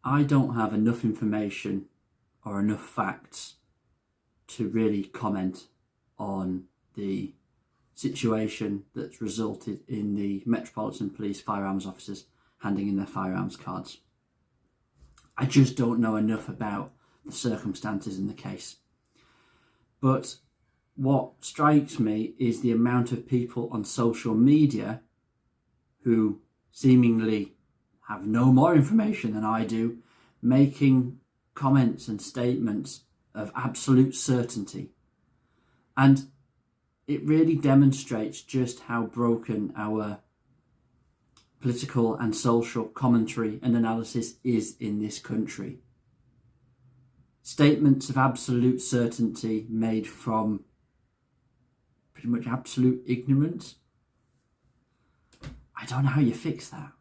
I don't have enough information or enough facts to really comment on the situation that's resulted in the Metropolitan Police firearms officers handing in their firearms cards. I just don't know enough about the circumstances in the case. But what strikes me is the amount of people on social media who seemingly have no more information than I do, making comments and statements of absolute certainty. And it really demonstrates just how broken our political and social commentary and analysis is in this country. Statements of absolute certainty made from pretty much absolute ignorance. I don't know how you fix that.